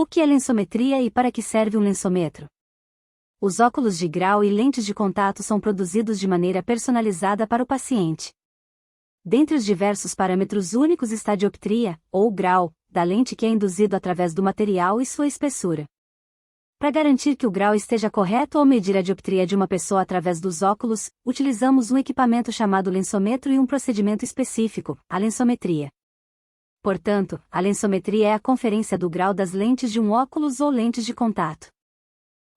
O que é lensometria e para que serve um lensômetro? Os óculos de grau e lentes de contato são produzidos de maneira personalizada para o paciente. Dentre os diversos parâmetros únicos está a dioptria, ou grau, da lente que é induzido através do material e sua espessura. Para garantir que o grau esteja correto ou medir a dioptria de uma pessoa através dos óculos, utilizamos um equipamento chamado lensômetro e um procedimento específico, a lensometria. Portanto, a lensometria é a conferência do grau das lentes de um óculos ou lentes de contato.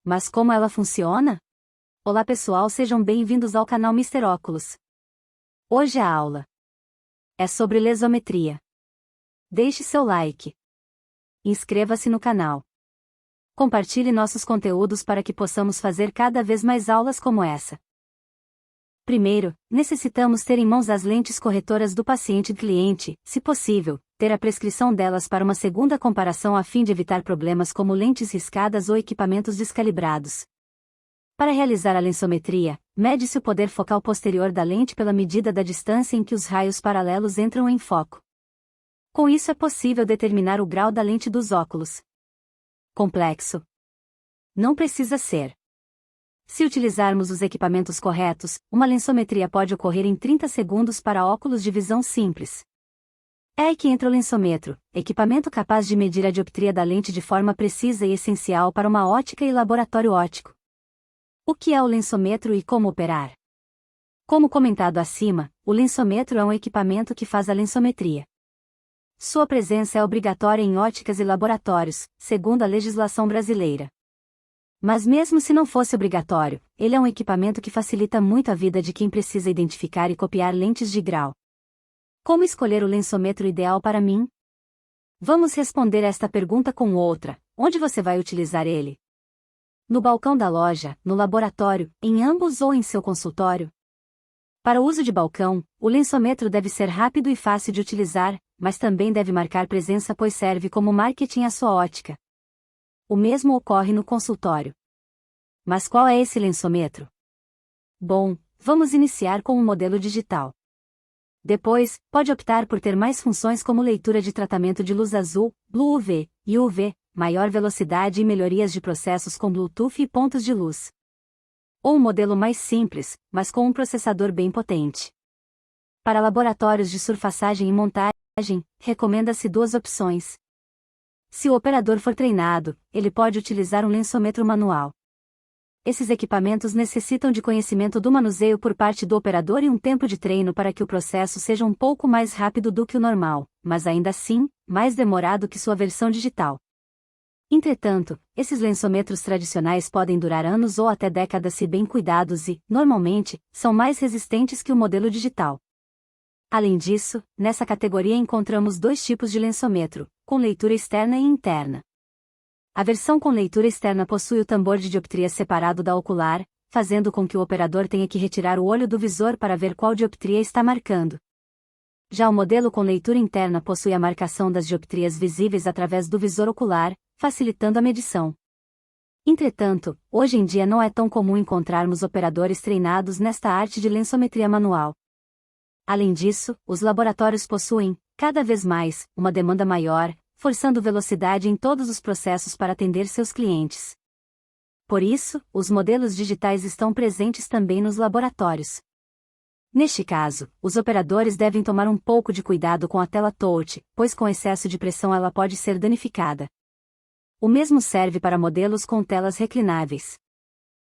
Mas como ela funciona? Olá pessoal, sejam bem-vindos ao canal Mister Óculos. Hoje a aula é sobre lensometria. Deixe seu like. Inscreva-se no canal. Compartilhe nossos conteúdos para que possamos fazer cada vez mais aulas como essa. Primeiro, necessitamos ter em mãos as lentes corretoras do paciente-cliente, se possível, ter a prescrição delas para uma segunda comparação a fim de evitar problemas como lentes riscadas ou equipamentos descalibrados. Para realizar a lensometria, mede-se o poder focal posterior da lente pela medida da distância em que os raios paralelos entram em foco. Com isso é possível determinar o grau da lente dos óculos. Complexo? Não precisa ser. Se utilizarmos os equipamentos corretos, uma lensometria pode ocorrer em 30 segundos para óculos de visão simples. É aí que entra o lensômetro, equipamento capaz de medir a dioptria da lente de forma precisa e essencial para uma ótica e laboratório óptico. O que é o lensômetro e como operar? Como comentado acima, o lensômetro é um equipamento que faz a lensometria. Sua presença é obrigatória em óticas e laboratórios, segundo a legislação brasileira. Mas mesmo se não fosse obrigatório, ele é um equipamento que facilita muito a vida de quem precisa identificar e copiar lentes de grau. Como escolher o lensômetro ideal para mim? Vamos responder esta pergunta com outra: onde você vai utilizar ele? No balcão da loja, no laboratório, em ambos ou em seu consultório? Para o uso de balcão, o lensômetro deve ser rápido e fácil de utilizar, mas também deve marcar presença pois serve como marketing à sua ótica. O mesmo ocorre no consultório. Mas qual é esse lensômetro? Bom, vamos iniciar com um modelo digital. Depois, pode optar por ter mais funções como leitura de tratamento de luz azul, Blue UV, e UV, maior velocidade e melhorias de processos com Bluetooth e pontos de luz. Ou um modelo mais simples, mas com um processador bem potente. Para laboratórios de surfaçagem e montagem, recomenda-se duas opções. Se o operador for treinado, ele pode utilizar um lensômetro manual. Esses equipamentos necessitam de conhecimento do manuseio por parte do operador e um tempo de treino para que o processo seja um pouco mais rápido do que o normal, mas ainda assim, mais demorado que sua versão digital. Entretanto, esses lensômetros tradicionais podem durar anos ou até décadas se bem cuidados e, normalmente, são mais resistentes que o modelo digital. Além disso, nessa categoria encontramos dois tipos de lensômetro, com leitura externa e interna. A versão com leitura externa possui o tambor de dioptria separado da ocular, fazendo com que o operador tenha que retirar o olho do visor para ver qual dioptria está marcando. Já o modelo com leitura interna possui a marcação das dioptrias visíveis através do visor ocular, facilitando a medição. Entretanto, hoje em dia não é tão comum encontrarmos operadores treinados nesta arte de lensometria manual. Além disso, os laboratórios possuem, cada vez mais, uma demanda maior, forçando velocidade em todos os processos para atender seus clientes. Por isso, os modelos digitais estão presentes também nos laboratórios. Neste caso, os operadores devem tomar um pouco de cuidado com a tela touch, pois com excesso de pressão ela pode ser danificada. O mesmo serve para modelos com telas reclináveis.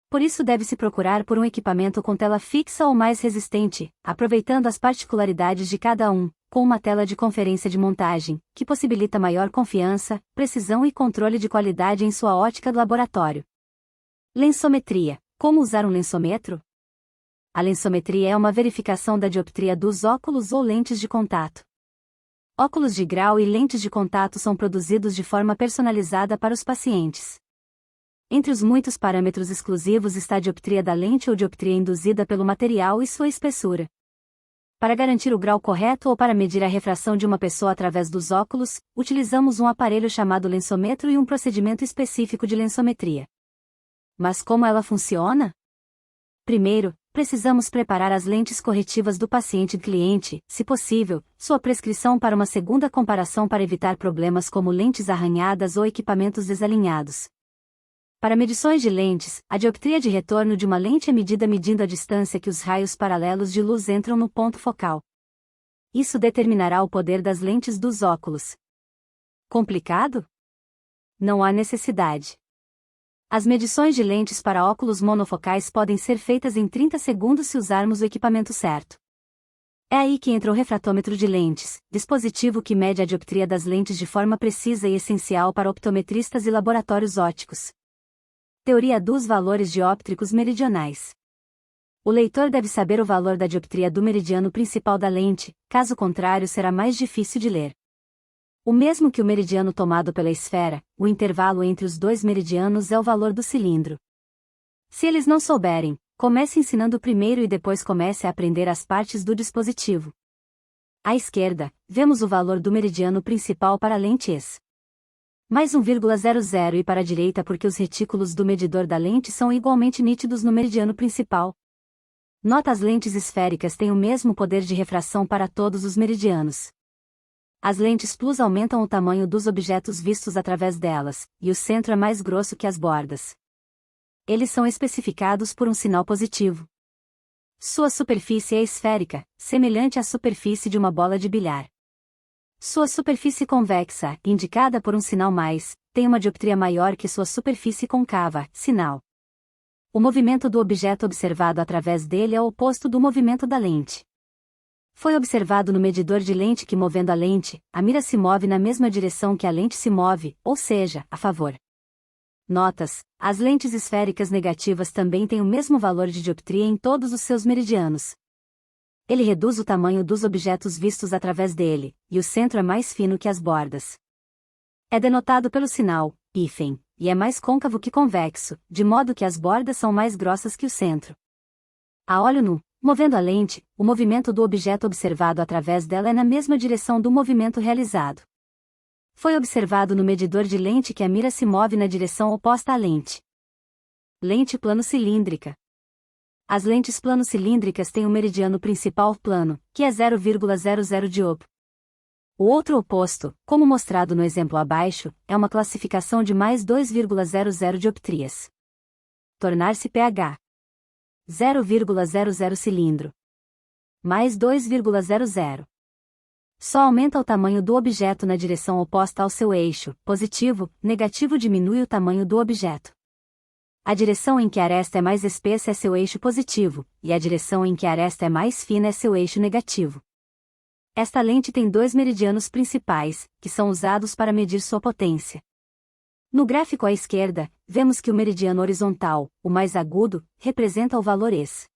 Por isso deve-se procurar por um equipamento com tela fixa ou mais resistente, aproveitando as particularidades de cada um, com uma tela de conferência de montagem, que possibilita maior confiança, precisão e controle de qualidade em sua ótica do laboratório. Lensometria. Como usar um lensômetro? A lensometria é uma verificação da dioptria dos óculos ou lentes de contato. Óculos de grau e lentes de contato são produzidos de forma personalizada para os pacientes. Entre os muitos parâmetros exclusivos está a dioptria da lente ou dioptria induzida pelo material e sua espessura. Para garantir o grau correto ou para medir a refração de uma pessoa através dos óculos, utilizamos um aparelho chamado lensômetro e um procedimento específico de lensometria. Mas como ela funciona? Primeiro, precisamos preparar as lentes corretivas do paciente-cliente, se possível, sua prescrição para uma segunda comparação para evitar problemas como lentes arranhadas ou equipamentos desalinhados. Para medições de lentes, a dioptria de retorno de uma lente é medida medindo a distância que os raios paralelos de luz entram no ponto focal. Isso determinará o poder das lentes dos óculos. Complicado? Não há necessidade. As medições de lentes para óculos monofocais podem ser feitas em 30 segundos se usarmos o equipamento certo. É aí que entra o refratômetro de lentes, dispositivo que mede a dioptria das lentes de forma precisa e essencial para optometristas e laboratórios ópticos. Teoria dos valores dióptricos meridionais. O leitor deve saber o valor da dioptria do meridiano principal da lente, caso contrário será mais difícil de ler. O mesmo que o meridiano tomado pela esfera, o intervalo entre os dois meridianos é o valor do cilindro. Se eles não souberem, comece ensinando primeiro e depois comece a aprender as partes do dispositivo. À esquerda, vemos o valor do meridiano principal para a lente ES. Mais 1,00 e para a direita porque os retículos do medidor da lente são igualmente nítidos no meridiano principal. Nota: as lentes esféricas têm o mesmo poder de refração para todos os meridianos. As lentes plus aumentam o tamanho dos objetos vistos através delas, e o centro é mais grosso que as bordas. Eles são especificados por um sinal positivo. Sua superfície é esférica, semelhante à superfície de uma bola de bilhar. Sua superfície convexa, indicada por um sinal mais, tem uma dioptria maior que sua superfície côncava, sinal. O movimento do objeto observado através dele é o oposto do movimento da lente. Foi observado no medidor de lente que, movendo a lente, a mira se move na mesma direção que a lente se move, ou seja, a favor. Notas: as lentes esféricas negativas também têm o mesmo valor de dioptria em todos os seus meridianos. Ele reduz o tamanho dos objetos vistos através dele, e o centro é mais fino que as bordas. É denotado pelo sinal hífen, e é mais côncavo que convexo, de modo que as bordas são mais grossas que o centro. A olho nu, movendo a lente, o movimento do objeto observado através dela é na mesma direção do movimento realizado. Foi observado no medidor de lente que a mira se move na direção oposta à lente. Lente plano-cilíndrica. As lentes plano-cilíndricas têm um meridiano principal plano, que é 0,00 dioptro. O outro oposto, como mostrado no exemplo abaixo, é uma classificação de mais 2,00 dioptrias. Tornar-se pH. 0,00 cilindro. Mais 2,00. Só aumenta o tamanho do objeto na direção oposta ao seu eixo, positivo, negativo diminui o tamanho do objeto. A direção em que a aresta é mais espessa é seu eixo positivo, e a direção em que a aresta é mais fina é seu eixo negativo. Esta lente tem dois meridianos principais, que são usados para medir sua potência. No gráfico à esquerda, vemos que o meridiano horizontal, o mais agudo, representa o valor ES.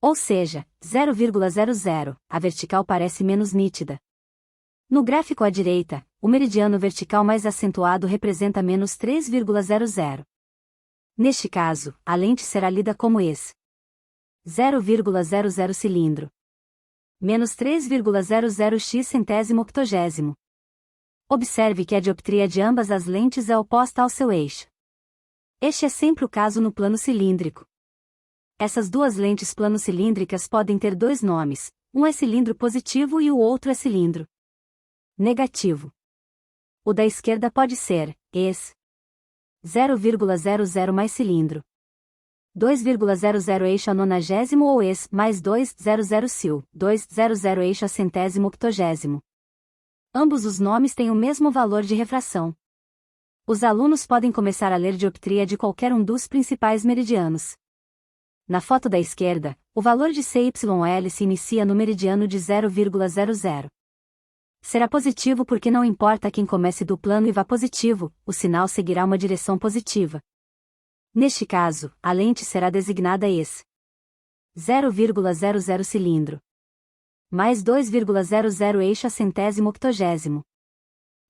Ou seja, 0,00, a vertical parece menos nítida. No gráfico à direita, o meridiano vertical mais acentuado representa menos 3,00. Neste caso, a lente será lida como ES. 0,00 cilindro. Menos 3,00x centésimo octogésimo. Observe que a dioptria de ambas as lentes é oposta ao seu eixo. Este é sempre o caso no plano cilíndrico. Essas duas lentes plano-cilíndricas podem ter dois nomes, um é cilindro positivo e o outro é cilindro negativo. O da esquerda pode ser ES 0,00 mais cilindro 2,00 eixo a nonagésimo ou ES mais 2,00 sil 2,00 eixo a centésimo octogésimo. Ambos os nomes têm o mesmo valor de refração. Os alunos podem começar a ler dioptria de qualquer um dos principais meridianos. Na foto da esquerda, o valor de CYL se inicia no meridiano de 0,00. Será positivo porque não importa quem comece do plano e vá positivo, o sinal seguirá uma direção positiva. Neste caso, a lente será designada ES. 0,00 cilindro. Mais 2,00 eixo a centésimo octogésimo.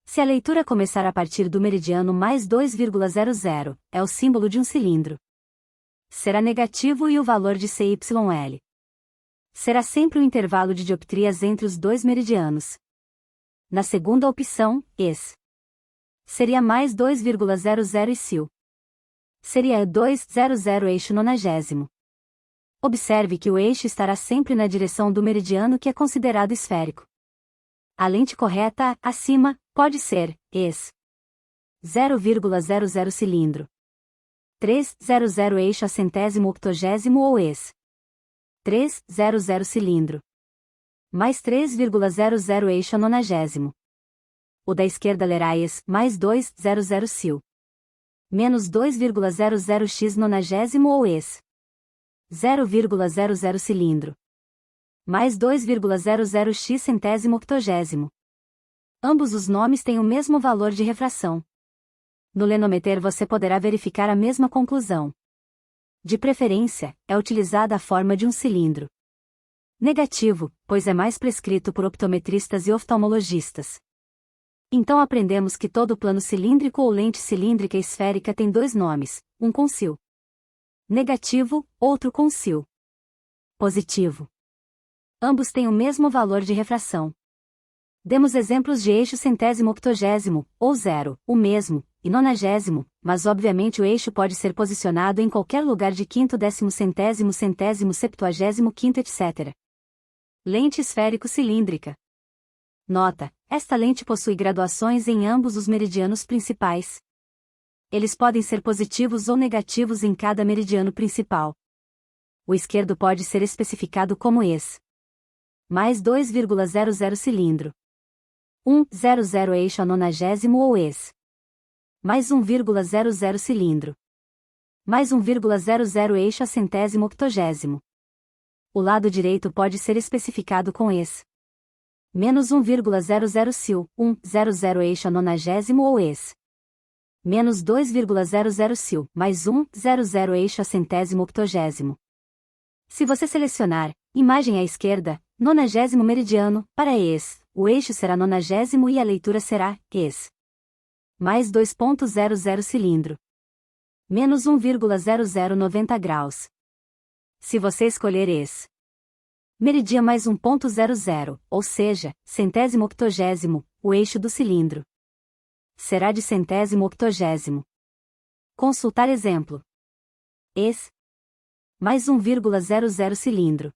Se a leitura começar a partir do meridiano mais 2,00, é o símbolo de um cilindro. Será negativo e o valor de CYL. Será sempre o intervalo de dioptrias entre os dois meridianos. Na segunda opção, ES. Seria mais 2,00 e sil. Seria 2,00 eixo nonagésimo. observe que o eixo estará sempre na direção do meridiano que é considerado esférico. A lente correta, acima, pode ser, ES. 0,00 cilindro. 300 eixo a centésimo octogésimo ou ES. 300 cilindro. Mais 3,00 eixo a nonagésimo. O da esquerda lerá ES, mais 200 cil. Menos 2,00x nonagésimo ou ES. 0,00 cilindro. Mais 2,00x centésimo octogésimo. Ambos os nomes têm o mesmo valor de refração. No lenometer você poderá verificar a mesma conclusão. De preferência, é utilizada a forma de um cilindro. Negativo, pois é mais prescrito por optometristas e oftalmologistas. Então aprendemos que todo plano cilíndrico ou lente cilíndrica esférica tem dois nomes, um com cil negativo, outro com cil positivo. Ambos têm o mesmo valor de refração. Demos exemplos de eixo centésimo octogésimo, ou zero, o mesmo, e nonagésimo, mas obviamente o eixo pode ser posicionado em qualquer lugar de quinto, décimo, centésimo, centésimo, septuagésimo, quinto, etc. Lente esférico-cilíndrica. Nota: esta lente possui graduações em ambos os meridianos principais. Eles podem ser positivos ou negativos em cada meridiano principal. O esquerdo pode ser especificado como ES. Mais 2,00 cilindro. 1,00 eixo a nonagésimo ou ES. Mais 1,00 cilindro. Mais 1,00 eixo a centésimo octogésimo. O lado direito pode ser especificado com ES. Menos 1,00 cil, 1,00 eixo a nonagésimo ou ES. Menos 2,00 cil, mais 1,00 eixo a centésimo octogésimo. Se você selecionar, imagem à esquerda, nonagésimo meridiano, para ES, o eixo será nonagésimo e a leitura será, ES. Mais 2,00 cilindro. Menos 1,0090 graus. Se você escolher ES. Meridia mais 1,00, ou seja, centésimo octogésimo, o eixo do cilindro será de centésimo octogésimo. Consultar exemplo. ES. Mais 1,00 cilindro.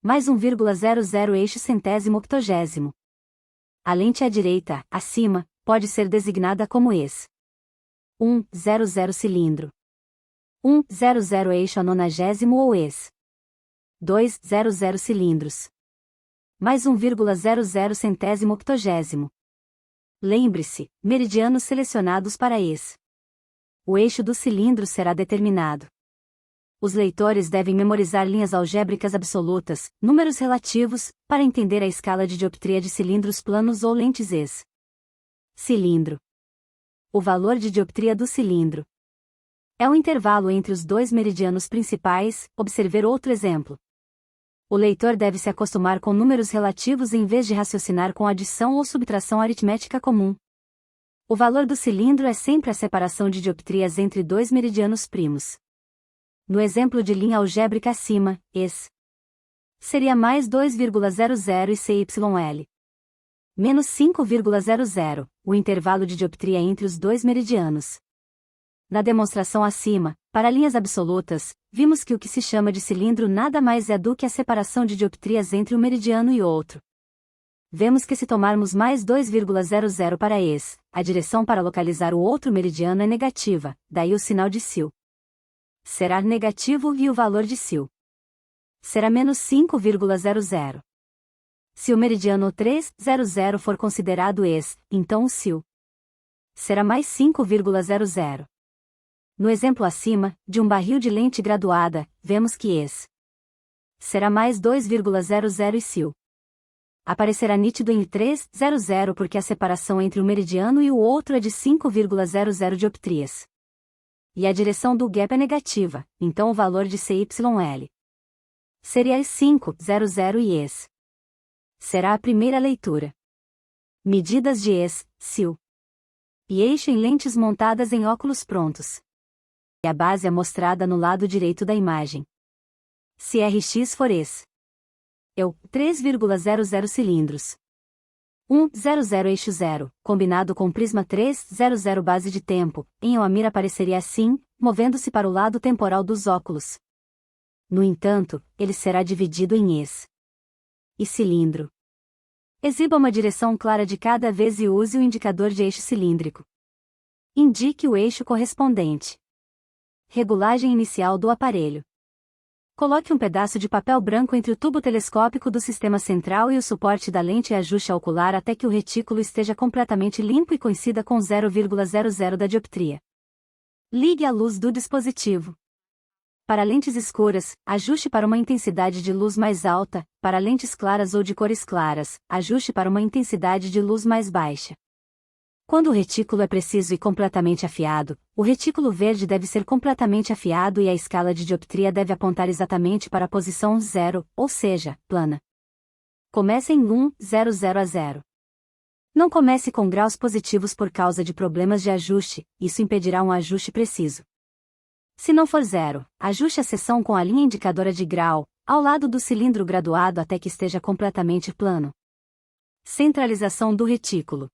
Mais 1,00 eixo centésimo octogésimo. A lente à direita, acima, pode ser designada como ES. 1,00 cilindro. 1,00 eixo a nonagésimo ou ES. 2,00 cilindros. Mais 1,00 centésimo octogésimo. Lembre-se, meridianos selecionados para ES. O eixo do cilindro será determinado. Os leitores devem memorizar linhas algébricas absolutas, números relativos, para entender a escala de dioptria de cilindros planos ou lentes ES. Cilindro. O valor de dioptria do cilindro é o intervalo entre os dois meridianos principais. Observe outro exemplo. O leitor deve se acostumar com números relativos em vez de raciocinar com adição ou subtração aritmética comum. O valor do cilindro é sempre a separação de dioptrias entre dois meridianos primos. No exemplo de linha algébrica acima, ES seria mais 2,00 e CYL. Menos 5,00, o intervalo de dioptria entre os dois meridianos. Na demonstração acima, para linhas absolutas, vimos que o que se chama de cilindro nada mais é do que a separação de dioptrias entre um meridiano e outro. Vemos que se tomarmos mais 2,00 para ES, a direção para localizar o outro meridiano é negativa, daí o sinal de cil. Será negativo e o valor de cil será menos 5,00. Se o meridiano 300 for considerado ES, então o cil será mais 5,00. No exemplo acima, de um barril de lente graduada, vemos que ES será mais 2,00 e cil aparecerá nítido em 300 porque a separação entre o meridiano e o outro é de 5,00 dioptrias. E a direção do gap é negativa, então o valor de CYL seria 5,00 e ES será a primeira leitura. Medidas de ES, cil e eixo em lentes montadas em óculos prontos. E a base é mostrada no lado direito da imagem. Se Rx for ES, eu, 3,00 cilindros. 1,00 eixo 0, combinado com prisma 3,00 base de tempo, em a mira apareceria assim, movendo-se para o lado temporal dos óculos. No entanto, ele será dividido em eixo e cilindro. Exiba uma direção clara de cada vez e use o indicador de eixo cilíndrico. Indique o eixo correspondente. Regulagem inicial do aparelho. Coloque um pedaço de papel branco entre o tubo telescópico do sistema central e o suporte da lente e ajuste a ocular até que o retículo esteja completamente limpo e coincida com 0,00 da dioptria. Ligue a luz do dispositivo. Para lentes escuras, ajuste para uma intensidade de luz mais alta; para lentes claras ou de cores claras, ajuste para uma intensidade de luz mais baixa. Quando o retículo é preciso e completamente afiado, o retículo verde deve ser completamente afiado e a escala de dioptria deve apontar exatamente para a posição 0, ou seja, plana. Comece em 1, 00 a 0. Não comece com graus positivos por causa de problemas de ajuste, isso impedirá um ajuste preciso. Se não for 0, ajuste a seção com a linha indicadora de grau, ao lado do cilindro graduado até que esteja completamente plano. Centralização do retículo.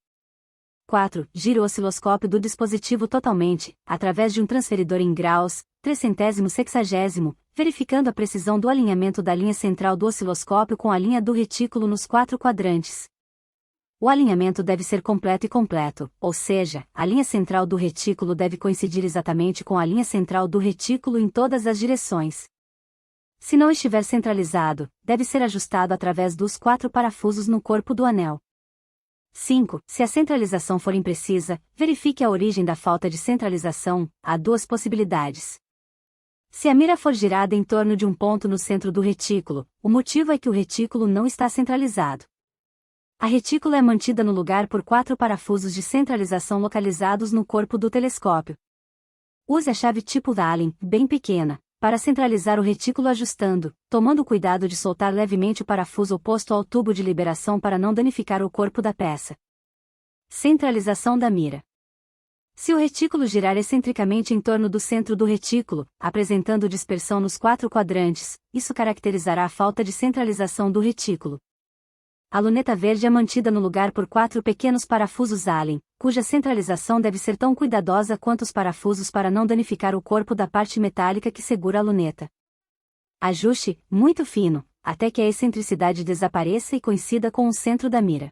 4. Gire o osciloscópio do dispositivo totalmente, através de um transferidor em graus, 360, verificando a precisão do alinhamento da linha central do osciloscópio com a linha do retículo nos 4 quadrantes. O alinhamento deve ser completo e completo, ou seja, a linha central do retículo deve coincidir exatamente com a linha central do retículo em todas as direções. Se não estiver centralizado, deve ser ajustado através dos 4 parafusos no corpo do anel. 5. Se a centralização for imprecisa, verifique a origem da falta de centralização. Há 2 possibilidades. Se a mira for girada em torno de um ponto no centro do retículo, o motivo é que o retículo não está centralizado. A retícula é mantida no lugar por 4 parafusos de centralização localizados no corpo do telescópio. Use a chave tipo Allen, bem pequena, para centralizar o retículo ajustando, tomando cuidado de soltar levemente o parafuso oposto ao tubo de liberação para não danificar o corpo da peça. Centralização da mira. Se o retículo girar excentricamente em torno do centro do retículo, apresentando dispersão nos 4 quadrantes, isso caracterizará a falta de centralização do retículo. A luneta verde é mantida no lugar por 4 pequenos parafusos Allen, cuja centralização deve ser tão cuidadosa quanto os parafusos para não danificar o corpo da parte metálica que segura a luneta. Ajuste, muito fino, até que a excentricidade desapareça e coincida com o centro da mira.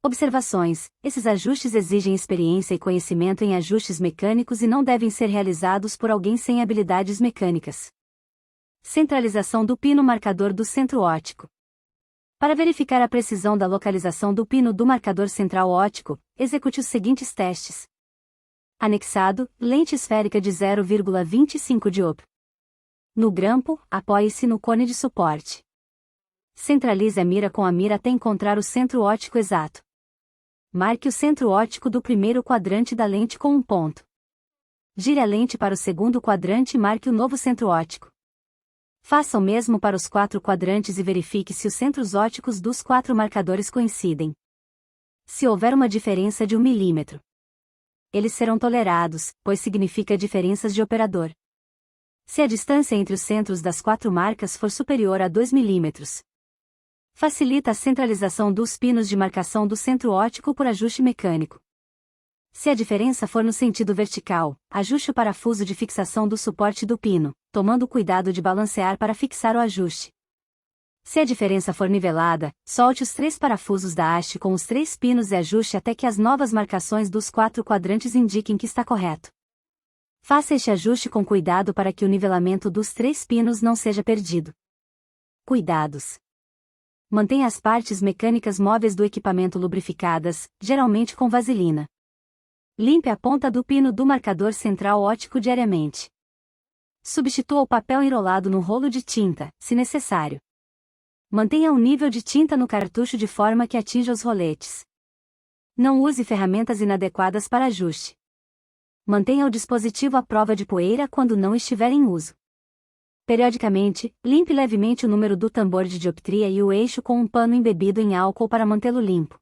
Observações: esses ajustes exigem experiência e conhecimento em ajustes mecânicos e não devem ser realizados por alguém sem habilidades mecânicas. Centralização do pino marcador do centro óptico. Para verificar a precisão da localização do pino do marcador central óptico, execute os seguintes testes. Anexado, lente esférica de 0,25 dioptria. No grampo, apoie-se no cone de suporte. Centralize a mira com a mira até encontrar o centro óptico exato. Marque o centro óptico do primeiro quadrante da lente com um ponto. Gire a lente para o segundo quadrante e marque o novo centro óptico. Faça o mesmo para os 4 quadrantes e verifique se os centros ópticos dos 4 marcadores coincidem. Se houver uma diferença de 1 milímetro, eles serão tolerados, pois significa diferenças de operador. Se a distância entre os centros das 4 marcas for superior a 2 milímetros, facilita a centralização dos pinos de marcação do centro óptico por ajuste mecânico. Se a diferença for no sentido vertical, ajuste o parafuso de fixação do suporte do pino, tomando cuidado de balancear para fixar o ajuste. Se a diferença for nivelada, solte os 3 parafusos da haste com os 3 pinos e ajuste até que as novas marcações dos 4 quadrantes indiquem que está correto. Faça este ajuste com cuidado para que o nivelamento dos 3 pinos não seja perdido. Cuidados. Mantenha as partes mecânicas móveis do equipamento lubrificadas, geralmente com vaselina. Limpe a ponta do pino do marcador central óptico diariamente. Substitua o papel enrolado no rolo de tinta, se necessário. Mantenha um nível de tinta no cartucho de forma que atinja os roletes. Não use ferramentas inadequadas para ajuste. Mantenha o dispositivo à prova de poeira quando não estiver em uso. Periodicamente, limpe levemente o número do tambor de dioptria e o eixo com um pano embebido em álcool para mantê-lo limpo.